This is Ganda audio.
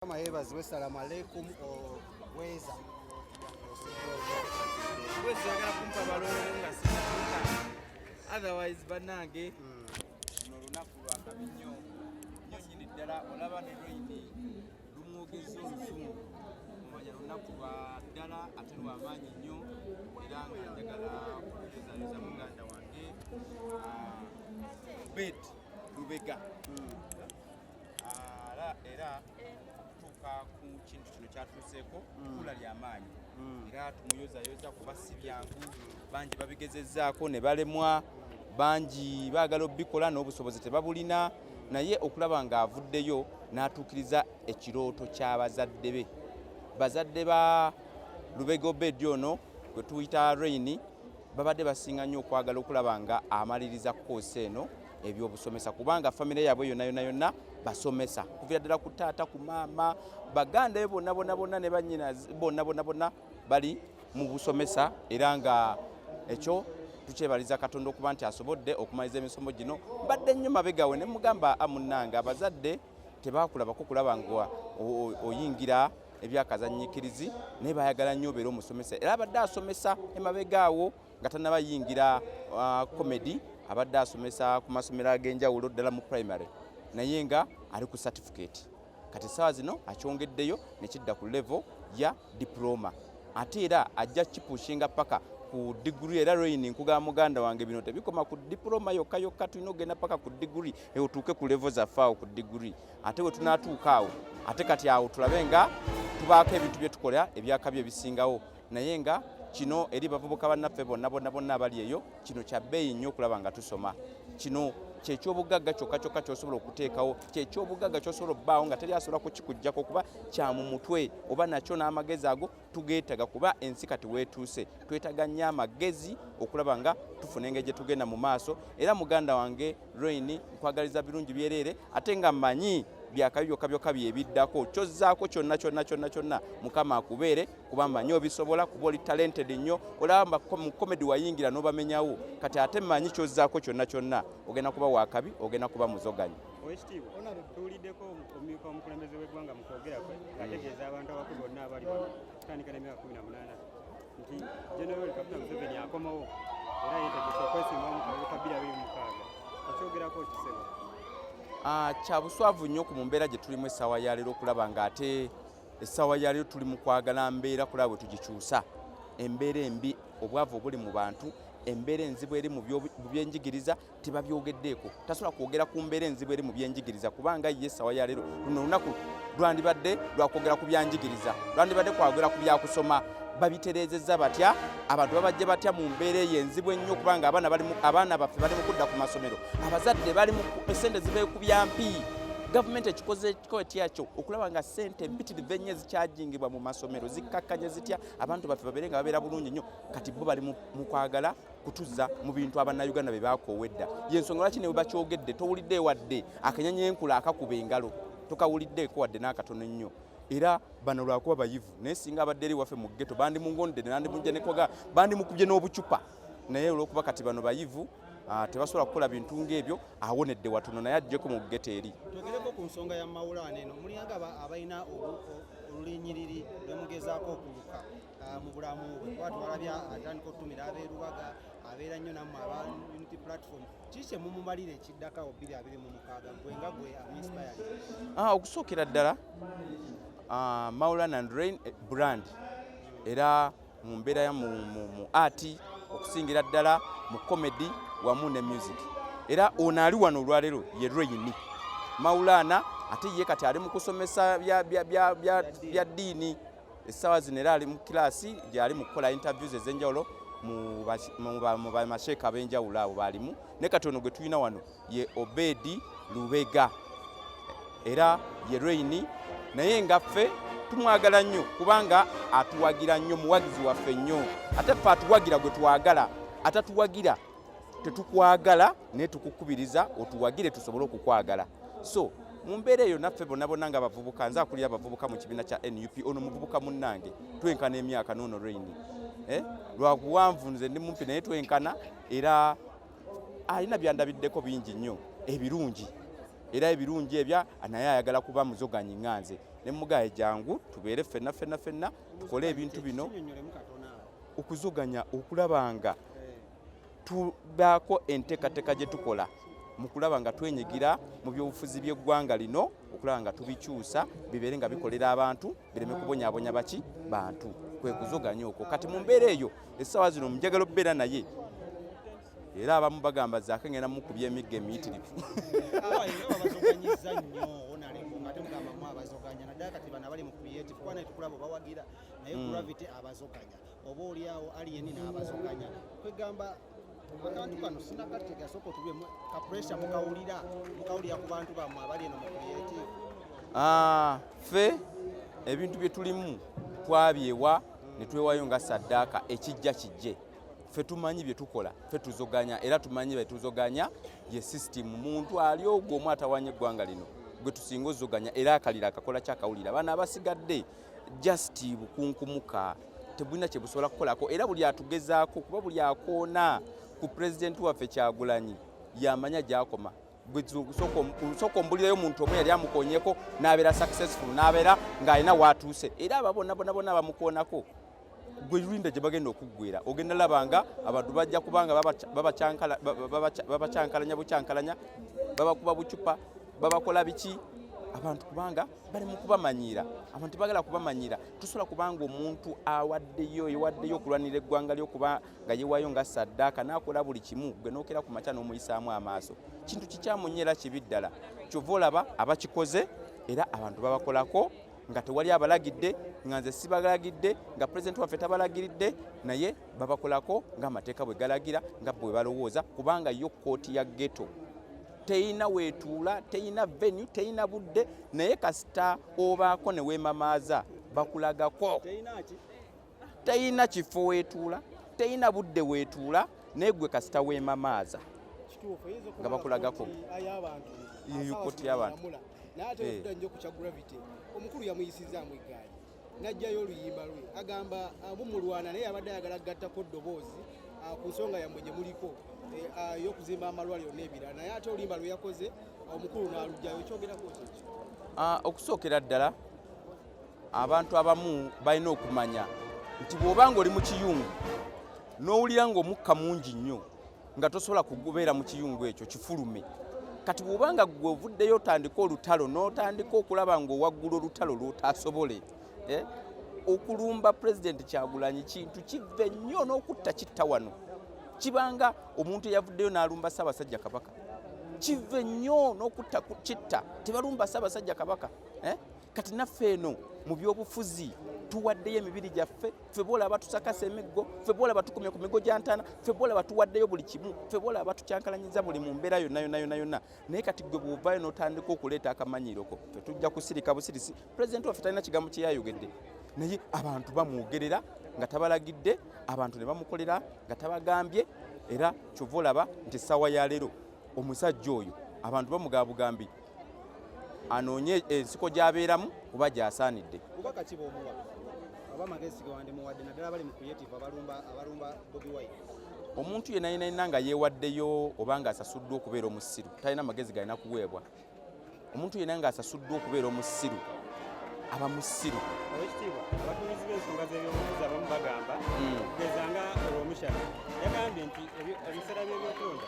Kama yebazi assalamu alaikum weza agala kumpa balongo nga sinatuuka otherwise bannange luno lunaku lwakabi nnyo nyinyi ddala olaba ne lwini lumwogeza olusumu omanya lunaku lwa ddala ate lwamaanyi nnyo era nga njagala okuyozaayoza muganda wange Obed Lubega era ku kintu kino kyatuuseeko kula ly'amaanyi era tumuyozayoza kuba si byangu bangi babigezezzaako ne balemwa bangi baagala obbikola n'obusobozi tebabulina naye okulaba ng'avuddeyo n'atuukiriza ekirooto ky'abazadde be bazadde ba Lubega Obed ono gwe tuyita Rain babadde basinga nnyo okwagala okulaba nga amaliriza koosi eno ebyobusomesa kubanga famire yaabwe yonna basomesa kuvira ddala ku taata ku maama baganda be bonna ne bannyina bonna bali mu busomesa era nga ekyo tukyebaliza Katonda okuba nti asobodde okumaliza emisomo gino mbadde nnyo mabegawe ne mugamba amunnanga abazadde tebakulabako kulaba nga oyingira ebyakazanyikirizi naye bayagala nnyo obeera omusomesa era abadde asomesa emabegaawo nga tannabayingira comedy abadde asomesa ku masomero ag'enjawulo ddala mu primary naye nga ali ku certificate kati essaawa zino akyongeddeyo nekidda ku level ya diploma ate era ajja kipushinga paka ku degree era Rain nkugamba muganda wange bino tebikoma ku diploma yokka tulina ogenda paka ku degree otuuke ku level zafaawo ku degree ate we tunaatuuka awo ate kati awo tulabe nga tubaako ebintu bye tukola ebyakabi ebisingawo naye nga kino eri bavubuka bannaffe bonna abali eyo kino kya bbeeyi nnyo okulaba nga tusoma kino kyekyobugagga kyokka kyosobola okuteekawo kyekyobugagga kyosobola obbaawo nga teri asobola kukikugjako kuba kya mu mutwe oba nakyo n'amagezi ago tugeetaga kuba ensi kati weetuuse twetaga nnyo amagezi okulaba nga tufuna engeri gye tugenda mu maaso era muganda wange Rain nkwagaliza birungi byereere ate nga mmanyi byakabi byokka byebiddako kyozzaako kyonna mukama akubeere kuba mmanyi obisobola kuba oli talented nnyo olaba mu comedy wayingira n'obamenyawo kati ate mmanyi kyozzaako kyonna ogenda kuba wakabi ogenda kuba muzoganyi Oweekitiibwa tuwuliddeko omumyuka omukulembeze w'eggwanga mu kwogera kwe ategeeza abantu abakulu bonna abali kutandika n'emyaka 18 nti General Kaguta Museveni akomawo era yeetegese okwesimbamu ku bibuga 226 okyogerako kisebo kya buswavu nnyo ku mbeera gye tulimu essaawa ya leero okulaba ng'ate essaawa ya leero tuli mu kwagala mbeera kulaba bwe tugikyusa embeera embi obwavu obuli mu bantu embeera enzibu eri mu byenjigiriza tebabyogeddeeko tasobola kwogera ku mbeera enzibu eri mu byenjigiriza kubanga ye essaawa ya leero luno olunaku lwandibadde lwakwogera ku byanjigiriza lwandibadde kwogera ku byakusoma babitereezezza batya abantu babajje batya mu mbeera eyo enzibu ennyo kubanga abaana baffe bali mu kudda ku masomero abazadde bali mu essente zibeekubya mpi gavumenti ekikoze kyakyo okulaba nga ssente mpitirivu ennyo zikyajingibwa mu masomero zikkakkanye zitya abantu baffe babeere nga babeera bulungi nnyo kati bo bali mu kwagala kutuzza mu bintu abannayuganda bye baakoowedda yensonga lwaki ne bwe bakyogedde towulidde wadde akanyenyenkula akakuba engalo tokawuliddeeko wadde n'akatono ennyo era bano lwakuba bayivu naye singa abadde eri waffe mu ggeto bandi mungonde nandimujja nekoga bandi mukubye n'obucupa naye olwokuba kati bano bayivu tebasobola kukola bintu ng'ebyo awonedde watono naye ajjeko mu ggeto eri twogereko ku nsonga ya Mawulana eno mulinaga abalina olulinyiriri lwemugezaako okuluka mu bulamu bwe kuba twalabya atandika otumira ab'erubaga abeera nnyo nammwe aba Unity Platform kiki mumumalira ekiddakawo 2026 gwe nga gwe aminspire okusookera ddala Mawulana and Rain brand era mu mbeera ya mu art okusingira ddala mu comedy wamu ne music era ono ali wano olwaleero ye Rain Mawulana ate ye kati ali mu kusomesa bya ddiini essaawa zino era ali mu kilaasi gyali mu kukola interviews ez'enjawulo mu bamasheeka ab'enjawulo abo baalimu ne kati ono gwe tulina wano ye Obed Lubega era ye Rain naye nga ffe tumwagala nnyo kubanga atuwagira nnyo muwagizi waffe nnyo ate ffe atuwagira gwe twagala atatuwagira tetukwagala naye tukukubiriza otuwagire tusobole okukwagala so mu mbeera eyo naffe bonna nga abavubuka nze akulira abavubuka mu kibiina kya NUP ono muvubuka munnange twenkana emyaka n'ono Rain lwakuwanvu nze ndi mumpi naye twenkana era alina byandabiddeko bingi nnyo ebirungi era ebirungi ebya naye ayagala kuba muzoganyi ŋŋanze ne mugaye jangu tubeere ffenna tukole ebintu bino okuzoganya okulaba nga tubaako enteekateeka gye tukola mu kulaba nga twenyigira mu byobufuzi by'eggwanga lino okulaba nga tubikyusa bibeere nga bikolera abantu bireme kubonyaabonya baki bantu kwe kuzoganya okwo kati mu mbeera eyo essaawa zino mujagala okubeera naye era abamu bagamba zaake ngenda mukubya emigga emiyitirivu abazoganyizza nnyo onaleko nga temugambamu abazoganya naddala kati bano abali mu creative kuba naye tukulaba bawagira naye gravity abazoganya oba oliawo aliyeni n'abazoganya kwegamba akantu kano sinakateeka sooka otulwemu kapuresha mukawulira ku bantu bammwe abali eno mu creative. Ffe ebintu bye tulimu twabyewa ne twewayo nga saddaaka ekijja kijje ffe tumanyi bye tukola ffe tuzoganya era tumanyi bye tuzoganya ye system muntu ali ogwo omu atawanya eggwanga lino gwe tusinga ozoganya era akalira akakola kyakawulira bana abasigadde just bukunkumuka tebulina kye busobola kukolako era buli atugezaako kuba buli akoona ku pulezidenti waffe Kyagulanyi yamanya gyakoma sooka ombulirayo omuntu omu yali amukonyeko n'abeera successful n'abeera ng'alina waatuuse era ababona bonna bamukoonako gwe linda gye bagenda okuggwera ogenda labanga abantu bajja kubanga babacyankalanya bucyankalanya babakuba bucupa babakola biki abantu kubanga bali mu kubamanyiira abantu bagala kubamanyiira tusobola kubanga omuntu awaddeyo okulwanira eggwanga lyokuba nga yewayo nga saddaaka n'akola buli kimu gwe nookera ku makya n'omuyisaamu amaaso kintu kikyamunyera kibi ddala kyova olaba abakikoze era abantu babakolako nga tewali abalagidde nga nze sibalagidde nga pulezidenti waffe tabalagiridde naye babakolako ng'amateeka bwe galagira nga bwe balowooza kubanga yo kkooti ya ghetto teyina weetuula teyina venue teyina budde naye kasita obaako ne weemamaaza bakulagako teyina kifo weetuula teyina budde weetuula naye gwe kasita weemamaaza nga bakulagako yo kkooti y'abantu naye ate okudda nnyo ku kya gravity omukulu yamuyisizaamu eggaali n'ajjayo oluyimba lwe agamba bumulwana naye abadde ayagala gattako ddoboozi ku nsonga yammwe gye muliko y'okuzimba amalwaliro n'ebirala naye ate oluyimba lwe yakoze omukulu n'alugjayo kyogerako kyekyo. Okusookera ddala abantu abamu balina okumanya nti bw'obanga oli mu kiyungu n'owulira ng'omukka mungi nnyo nga tosobola kubeera mu kiyungu ekyo kifulume kati bw'obanga gwe ovuddeyo otandika olutalo n'otandika okulaba ng'owaggula olutalo lw'otaasobole okulumba pulezidenti Kyagulanyi kintu kive nnyo n'okutta kitta wano kibanga omuntu eyavuddeyo n'alumba Ssaabasajja Kabaka kive nnyo n'okutta kitta tebalumba Ssaabasajja Kabaka kati naffe eno mu byobufuzi tuwaddeyo emibiri gyaffe ffe boolaba tusakasa emiggo ffe boolaba tukomye ku migo gya ntaana ffe boolaba tuwaddeyo buli kimu ffe boolaba tukyankalanyiza buli mu mbeera yonna naye kati gwe bw'ovaayo n'otandika okuleeta akamanyiiroko ffe tujja kusirika busirisi pulezidenti waffe talina kigambo kye yayogedde naye abantu bamwogerera nga tabalagidde abantu ne bamukolera nga tabagambye era kyova olaba nti essaawa ya leero omusajja oyo abantu bamugaba bugambi anoonye ensiko gy'abeeramu kuba gy'asaanidde kubaka kiba omuwa oba magezi gawande muwadde naddala bali mu creative abalumba Bobi Wine omuntu yenna nga yeewaddeyo oba ng'asasuddwa okubeera omusiru talina magezi galina kuweebwa omuntu yenna ng'asasuddwa okubeera omusiru aba musiru ekitiibwa abatuulizi b'ensonga z'ebyobufuzi abamu bagamba kugeza nga olw'omushaka yagambye nti ebiseera by'ebyokulonda